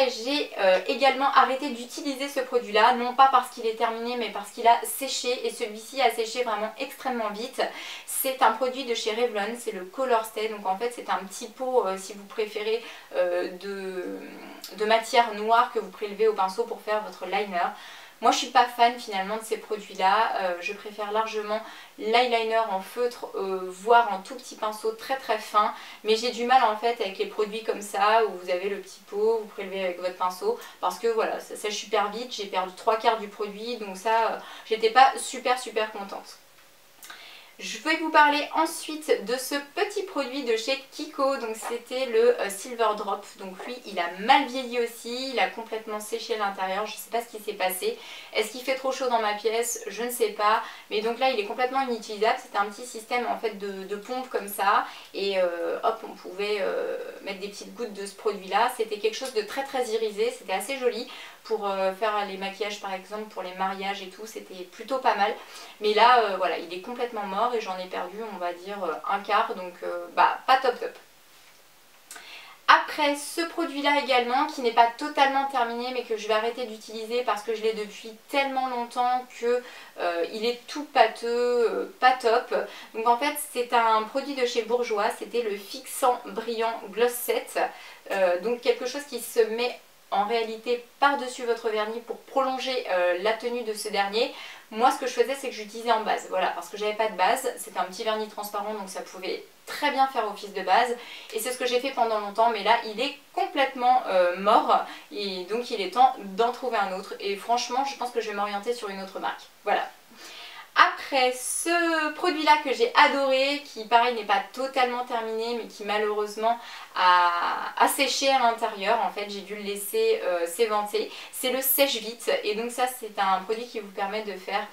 j'ai également arrêté d'utiliser ce produit là, non pas parce qu'il est terminé mais parce qu'il a séché, et celui-ci a séché vraiment extrêmement vite. C'est un produit de chez Revlon, c'est le Color Stay, donc en fait c'est un petit pot si vous préférez de matière noire que vous prélevez au pinceau pour faire votre liner. Moi je suis pas fan finalement de ces produits là, je préfère largement l'eyeliner en feutre, voire en tout petit pinceau très très fin, mais j'ai du mal en fait avec les produits comme ça où vous avez le petit pot, vous prélevez avec votre pinceau, parce que voilà, ça sèche super vite, j'ai perdu 3/4 du produit, donc ça j'étais pas super contente. Je vais vous parler ensuite de ce petit produit de chez Kiko, donc c'était le Silver Drop. Donc lui il a mal vieilli aussi, il a complètement séché à l'intérieur, je ne sais pas ce qui s'est passé. Est-ce qu'il fait trop chaud dans ma pièce? Je ne sais pas, mais donc là il est complètement inutilisable. C'était un petit système en fait de pompe comme ça, et hop on pouvait mettre des petites gouttes de ce produit là. C'était quelque chose de très irisé, c'était assez joli pour faire les maquillages par exemple, pour les mariages et tout, c'était plutôt pas mal. Mais là voilà, il est complètement mort et j'en ai perdu on va dire un quart, donc pas top. Après ce produit là également, qui n'est pas totalement terminé mais que je vais arrêter d'utiliser parce que je l'ai depuis tellement longtemps que il est tout pâteux, pas top. Donc en fait c'est un produit de chez Bourjois, c'était le Fixant Brillant Gloss Set, donc quelque chose qui se met en réalité par-dessus votre vernis pour prolonger la tenue de ce dernier. Moi ce que je faisais c'est que j'utilisais en base, voilà, parce que j'avais pas de base, c'était un petit vernis transparent donc ça pouvait très bien faire office de base, et c'est ce que j'ai fait pendant longtemps, mais là il est complètement mort, et donc il est temps d'en trouver un autre, et franchement je pense que je vais m'orienter sur une autre marque, voilà. Après ce produit là que j'ai adoré, qui pareil n'est pas totalement terminé mais qui malheureusement a séché à l'intérieur, en fait j'ai dû le laisser s'éventer, c'est le sèche-vite, et donc ça c'est un produit qui vous permet de faire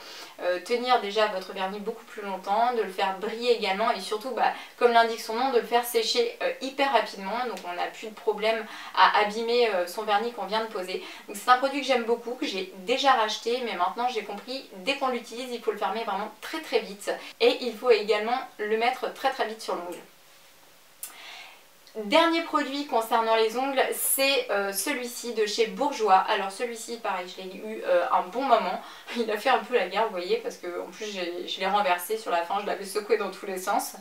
tenir déjà votre vernis beaucoup plus longtemps, de le faire briller également, et surtout comme l'indique son nom, de le faire sécher hyper rapidement, donc on n'a plus de problème à abîmer son vernis qu'on vient de poser. Donc c'est un produit que j'aime beaucoup, que j'ai déjà racheté, mais maintenant j'ai compris, dès qu'on l'utilise il faut le fermer vraiment très vite, et il faut également le mettre très vite sur l'ongle. Dernier produit concernant les ongles, c'est celui-ci de chez Bourjois. Alors celui-ci pareil, je l'ai eu un bon moment, il a fait un peu la guerre vous voyez, parce que en plus je l'ai renversé sur la fin, je l'avais secoué dans tous les sens.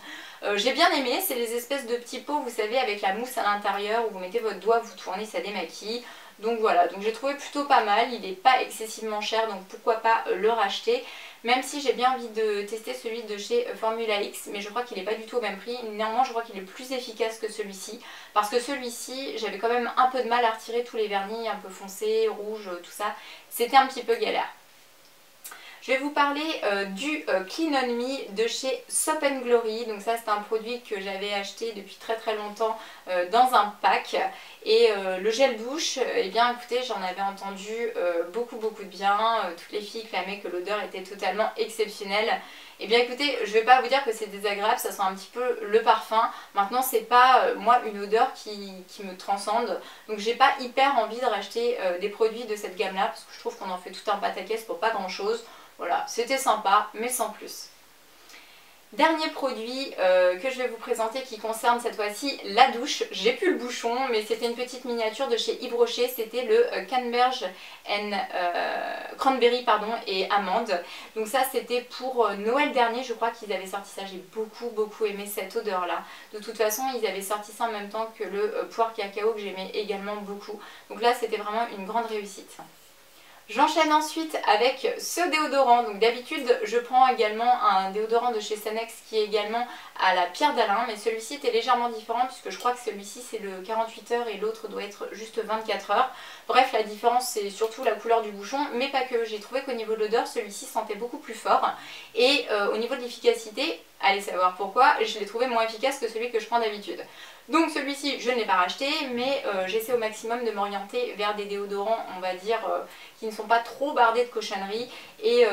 J'ai bien aimé, c'est les espèces de petits pots vous savez avec la mousse à l'intérieur où vous mettez votre doigt, vous tournez, ça démaquille. Donc voilà, donc j'ai trouvé plutôt pas mal, il n'est pas excessivement cher donc pourquoi pas le racheter. Même si j'ai bien envie de tester celui de chez Formula X, mais je crois qu'il n'est pas du tout au même prix. Néanmoins je crois qu'il est plus efficace que celui-ci, parce que celui-ci j'avais quand même un peu de mal à retirer tous les vernis un peu foncés, rouges, tout ça. C'était un petit peu galère. Je vais vous parler du Clean On Me de chez Soap & Glory. Donc ça c'est un produit que j'avais acheté depuis très longtemps dans un pack. Et le gel douche, eh bien écoutez, j'en avais entendu beaucoup de bien. Toutes les filles clamaient que l'odeur était totalement exceptionnelle. Eh bien écoutez, je vais pas vous dire que c'est désagréable, ça sent un petit peu le parfum. Maintenant c'est pas moi une odeur qui me transcende. Donc j'ai pas hyper envie de racheter des produits de cette gamme là, parce que je trouve qu'on en fait tout un pataquès pour pas grand chose. Voilà, c'était sympa, mais sans plus. Dernier produit que je vais vous présenter qui concerne cette fois-ci la douche. J'ai plus le bouchon, mais c'était une petite miniature de chez Yves Rocher. C'était le Canberge Cranberry pardon, et Amande. Donc ça c'était pour Noël dernier, je crois qu'ils avaient sorti ça. J'ai beaucoup aimé cette odeur-là. De toute façon, ils avaient sorti ça en même temps que le poire cacao que j'aimais également beaucoup. Donc là, c'était vraiment une grande réussite. J'enchaîne ensuite avec ce déodorant. Donc d'habitude je prends également un déodorant de chez Sanex qui est également à la pierre d'Alain, mais celui-ci était légèrement différent puisque je crois que celui-ci c'est le 48 heures et l'autre doit être juste 24 heures. Bref, la différence c'est surtout la couleur du bouchon, mais pas que. J'ai trouvé qu'au niveau de l'odeur celui-ci sentait beaucoup plus fort, et au niveau de l'efficacité, allez savoir pourquoi, je l'ai trouvé moins efficace que celui que je prends d'habitude. Donc celui-ci je ne l'ai pas racheté, mais j'essaie au maximum de m'orienter vers des déodorants on va dire qui ne sont pas trop bardés de cochonneries, et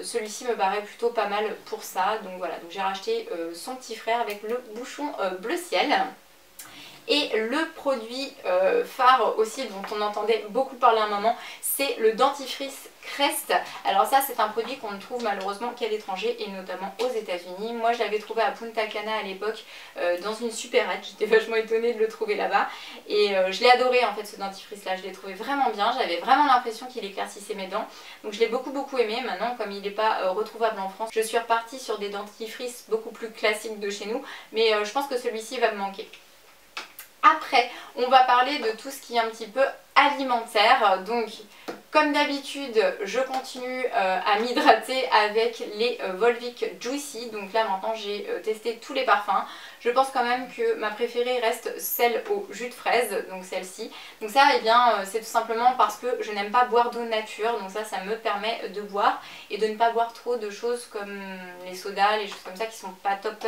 celui-ci me paraît plutôt pas mal pour ça. Donc voilà, donc j'ai racheté son petit frère avec le bouchon bleu ciel. Et le produit phare aussi dont on entendait beaucoup parler à un moment, c'est le dentifrice Crest. Alors ça c'est un produit qu'on ne trouve malheureusement qu'à l'étranger et notamment aux États-Unis. Moi je l'avais trouvé à Punta Cana à l'époque dans une supérette, j'étais vachement étonnée de le trouver là-bas et je l'ai adoré en fait ce dentifrice là, je l'ai trouvé vraiment bien, j'avais vraiment l'impression qu'il éclaircissait mes dents, donc je l'ai beaucoup aimé. Maintenant comme il n'est pas retrouvable en France, je suis repartie sur des dentifrices beaucoup plus classiques de chez nous, mais je pense que celui-ci va me manquer. Après, on va parler de tout ce qui est un petit peu alimentaire. Donc, comme d'habitude, je continue à m'hydrater avec les Volvic Juicy. Donc là, maintenant, j'ai testé tous les parfums. Je pense quand même que ma préférée reste celle au jus de fraise, donc celle-ci. Donc ça, eh bien, c'est tout simplement parce que je n'aime pas boire d'eau nature. Donc ça me permet de boire et de ne pas boire trop de choses comme les sodas, les choses comme ça qui sont pas top.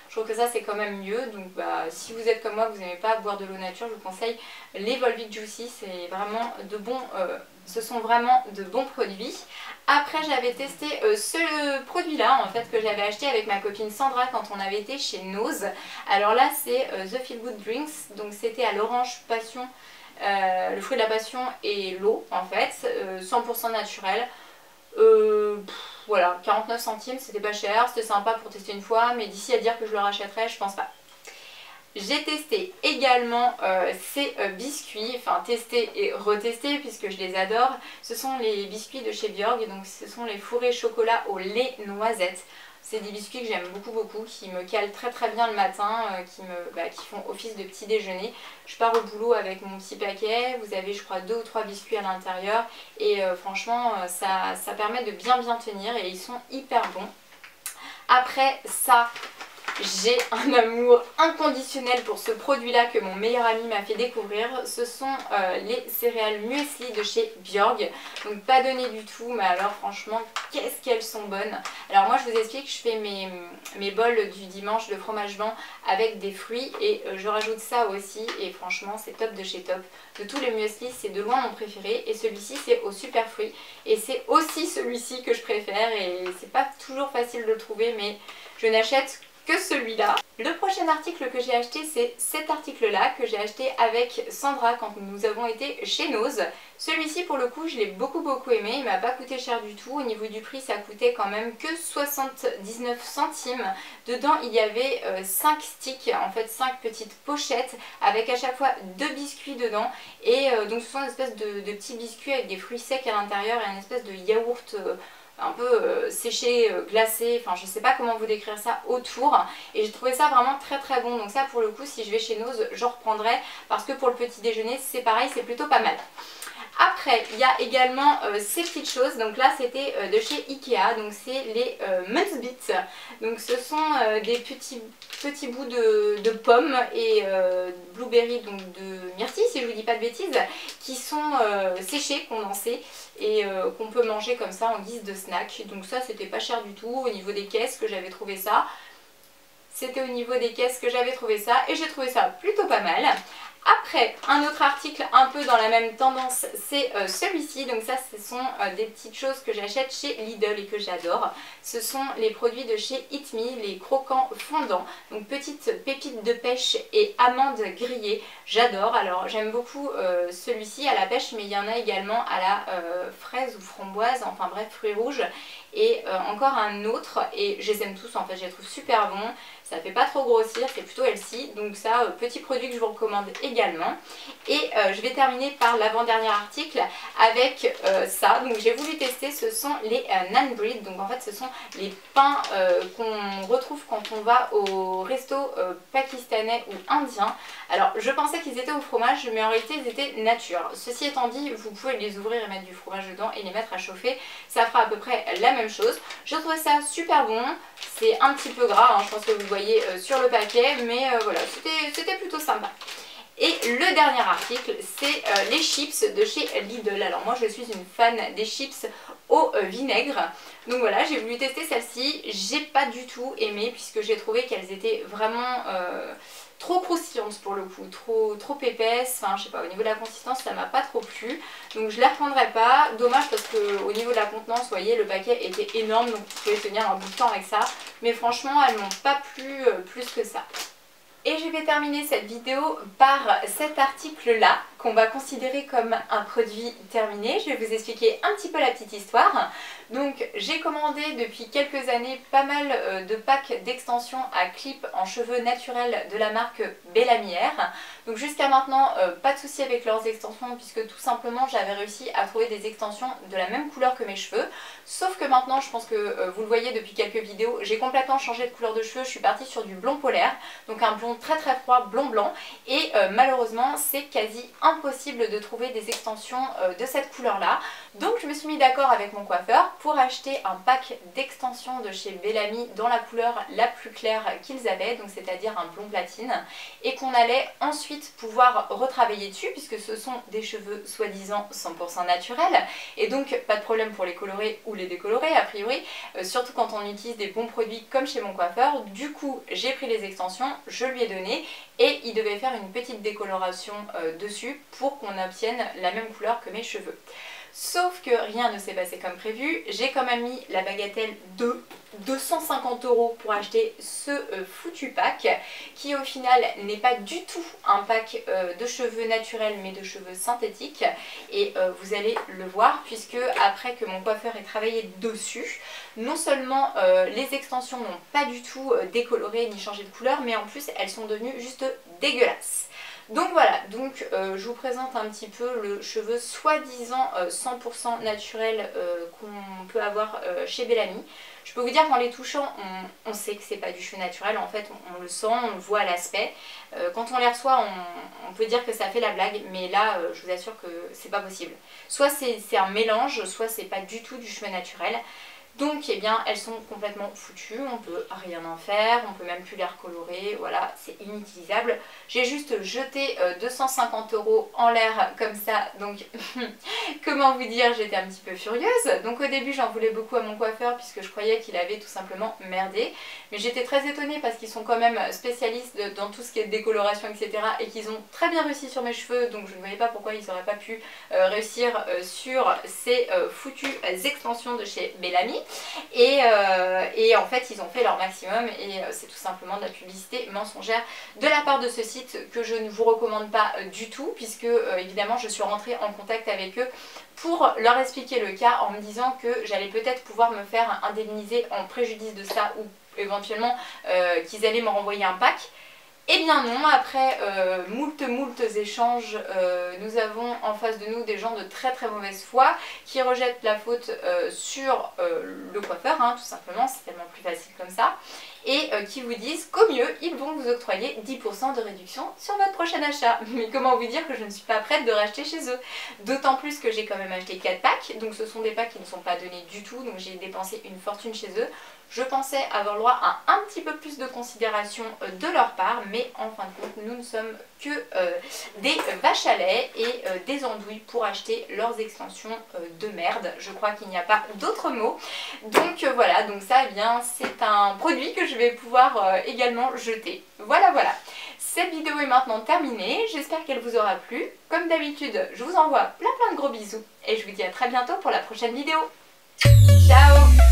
Je trouve que ça c'est quand même mieux, donc si vous êtes comme moi, vous n'aimez pas boire de l'eau nature, je vous conseille les Volvic Juicy, c'est vraiment de bons, ce sont vraiment de bons produits. Après j'avais testé ce produit là en fait que j'avais acheté avec ma copine Sandra quand on avait été chez Nose. Alors là c'est The Feel Good Drinks, donc c'était à l'orange passion, le fruit de la passion et l'eau en fait, 100% naturel. Voilà, 49 centimes, c'était pas cher, c'était sympa pour tester une fois, mais d'ici à dire que je le rachèterai, je pense pas. J'ai testé également ces biscuits, enfin testé et retesté puisque je les adore. Ce sont les biscuits de chez Björg, donc ce sont les fourrés chocolat au lait noisette. C'est des biscuits que j'aime beaucoup, qui me calent très bien le matin, qui font office de petit déjeuner. Je pars au boulot avec mon petit paquet, vous avez je crois 2 ou 3 biscuits à l'intérieur et franchement ça permet de bien tenir et ils sont hyper bons. Après ça, j'ai un amour inconditionnel pour ce produit là que mon meilleur ami m'a fait découvrir. Ce sont les céréales muesli de chez Björg. Donc pas donné du tout, mais alors franchement qu'est-ce qu'elles sont bonnes. Alors moi je vous explique, je fais mes bols du dimanche de fromage blanc avec des fruits et je rajoute ça aussi et franchement c'est top de chez top. De tous les muesli c'est de loin mon préféré et celui-ci c'est au super fruits et c'est aussi celui-ci que je préfère et c'est pas toujours facile de le trouver mais je n'achète que celui-là. Le prochain article que j'ai acheté, c'est cet article-là que j'ai acheté avec Sandra quand nous avons été chez Nose. Celui-ci pour le coup je l'ai beaucoup aimé, il m'a pas coûté cher du tout. Au niveau du prix ça coûtait quand même que 79 centimes. Dedans il y avait 5 sticks, en fait 5 petites pochettes avec à chaque fois 2 biscuits dedans. Et donc ce sont une espèce de petits biscuits avec des fruits secs à l'intérieur et une espèce de yaourt un peu séché, glacé, enfin je sais pas comment vous décrire ça autour et j'ai trouvé ça vraiment très bon. Donc ça pour le coup si je vais chez Nose j'en reprendrai parce que pour le petit déjeuner c'est pareil, c'est plutôt pas mal. Après il y a également ces petites choses, donc là c'était de chez Ikea, donc c'est les Munzbits. Donc ce sont des petits bouts de pommes et blueberry, donc de myrtille si je vous dis pas de bêtises, qui sont séchés, condensés et qu'on peut manger comme ça en guise de snack. Donc ça c'était pas cher du tout. Au niveau des caisses que j'avais trouvé ça, c'était au niveau des caisses que j'avais trouvé ça et j'ai trouvé ça plutôt pas mal. Après, un autre article un peu dans la même tendance, c'est celui-ci. Donc ça, ce sont des petites choses que j'achète chez Lidl et que j'adore. Ce sont les produits de chez Eat Me, les croquants fondants. Donc petites pépites de pêche et amandes grillées. J'adore. Alors j'aime beaucoup celui-ci à la pêche, mais il y en a également à la fraise ou framboise, enfin bref, fruits rouges. Et encore un autre, et je les aime tous en fait, je les trouve super bons. Ça fait pas trop grossir, c'est plutôt healthy. Donc ça, petit produit que je vous recommande également. Et je vais terminer par l'avant-dernier article avec ça. Donc j'ai voulu tester, ce sont les naan bread. Donc en fait ce sont les pains qu'on retrouve quand on va au resto pakistanais ou indien. Alors je pensais qu'ils étaient au fromage, mais en réalité ils étaient nature. Ceci étant dit, vous pouvez les ouvrir et mettre du fromage dedans et les mettre à chauffer. Ça fera à peu près la même chose. Je trouvais ça super bon. C'est un petit peu gras, hein, je pense que vous voyez sur le paquet, mais voilà, c'était plutôt sympa. Et le dernier article, c'est les chips de chez Lidl. Alors moi je suis une fan des chips au vinaigre. Donc voilà, j'ai voulu tester celle-ci. J'ai pas du tout aimé puisque j'ai trouvé qu'elles étaient vraiment trop croustillantes pour le coup, trop épaisses. Enfin je sais pas, au niveau de la consistance ça m'a pas trop plu. Donc je les reprendrai pas. Dommage parce que au niveau de la contenance, vous voyez, le paquet était énorme donc vous pouvez tenir un bout de temps avec ça. Mais franchement elles m'ont pas plu plus que ça. Et je vais terminer cette vidéo par cet article-là, qu'on va considérer comme un produit terminé. Je vais vous expliquer un petit peu la petite histoire. Donc j'ai commandé depuis quelques années pas mal de packs d'extensions à clips en cheveux naturels de la marque Bellamière. Donc jusqu'à maintenant, pas de souci avec leurs extensions puisque tout simplement j'avais réussi à trouver des extensions de la même couleur que mes cheveux. Sauf que maintenant, je pense que vous le voyez depuis quelques vidéos, j'ai complètement changé de couleur de cheveux. Je suis partie sur du blond polaire, donc un blond très très froid, blond blanc. Et malheureusement, c'est quasi impossible de trouver des extensions de cette couleur là. Donc je me suis mis d'accord avec mon coiffeur pour acheter un pack d'extensions de chez Bellami dans la couleur la plus claire qu'ils avaient, donc c'est-à-dire un blond platine, et qu'on allait ensuite pouvoir retravailler dessus puisque ce sont des cheveux soi-disant 100% naturels et donc pas de problème pour les colorer ou les décolorer a priori, surtout quand on utilise des bons produits comme chez mon coiffeur. Du coup j'ai pris les extensions, je lui ai donné et il devait faire une petite décoloration dessus pour qu'on obtienne la même couleur que mes cheveux. Sauf que rien ne s'est passé comme prévu, j'ai quand même mis la bagatelle de 250 € pour acheter ce foutu pack qui au final n'est pas du tout un pack de cheveux naturels mais de cheveux synthétiques et vous allez le voir puisque après que mon coiffeur ait travaillé dessus, non seulement les extensions n'ont pas du tout décoloré ni changé de couleur mais en plus elles sont devenues juste dégueulasses. Donc voilà, donc je vous présente un petit peu le cheveu soi-disant 100% naturel qu'on peut avoir chez Bellami. Je peux vous dire qu'en les touchant, on sait que c'est pas du cheveu naturel, en fait on le sent, on le voit à l'aspect. Quand on les reçoit, on peut dire que ça fait la blague, mais là je vous assure que c'est pas possible. Soit c'est un mélange, soit c'est pas du tout du cheveu naturel. Donc eh bien elles sont complètement foutues, on peut rien en faire, on peut même plus les recolorer, voilà, c'est inutilisable. J'ai juste jeté 250 € en l'air comme ça, donc comment vous dire, j'étais un petit peu furieuse. Donc au début j'en voulais beaucoup à mon coiffeur puisque je croyais qu'il avait tout simplement merdé. Mais j'étais très étonnée parce qu'ils sont quand même spécialistes dans tout ce qui est décoloration etc. et qu'ils ont très bien réussi sur mes cheveux, donc je ne voyais pas pourquoi ils n'auraient pas pu réussir sur ces foutues extensions de chez Bellami. Et en fait ils ont fait leur maximum et c'est tout simplement de la publicité mensongère de la part de ce site que je ne vous recommande pas du tout puisque évidemment je suis rentrée en contact avec eux pour leur expliquer le cas en me disant que j'allais peut-être pouvoir me faire indemniser en préjudice de ça ou éventuellement qu'ils allaient me renvoyer un pack. Eh bien non, après moult échanges, nous avons en face de nous des gens de très très mauvaise foi qui rejettent la faute sur le coiffeur, hein, tout simplement, c'est tellement plus facile comme ça, et qui vous disent qu'au mieux, ils vont vous octroyer 10% de réduction sur votre prochain achat. Mais comment vous dire que je ne suis pas prête de racheter chez eux? D'autant plus que j'ai quand même acheté 4 packs, donc ce sont des packs qui ne sont pas donnés du tout, donc j'ai dépensé une fortune chez eux. Je pensais avoir le droit à un petit peu plus de considération de leur part, mais en fin de compte, nous ne sommes que des vaches à lait et des andouilles pour acheter leurs extensions de merde. Je crois qu'il n'y a pas d'autre mot. Donc voilà, donc ça, eh bien, c'est un produit que je vais pouvoir également jeter. Voilà, voilà. Cette vidéo est maintenant terminée. J'espère qu'elle vous aura plu. Comme d'habitude, je vous envoie plein de gros bisous et je vous dis à très bientôt pour la prochaine vidéo. Ciao!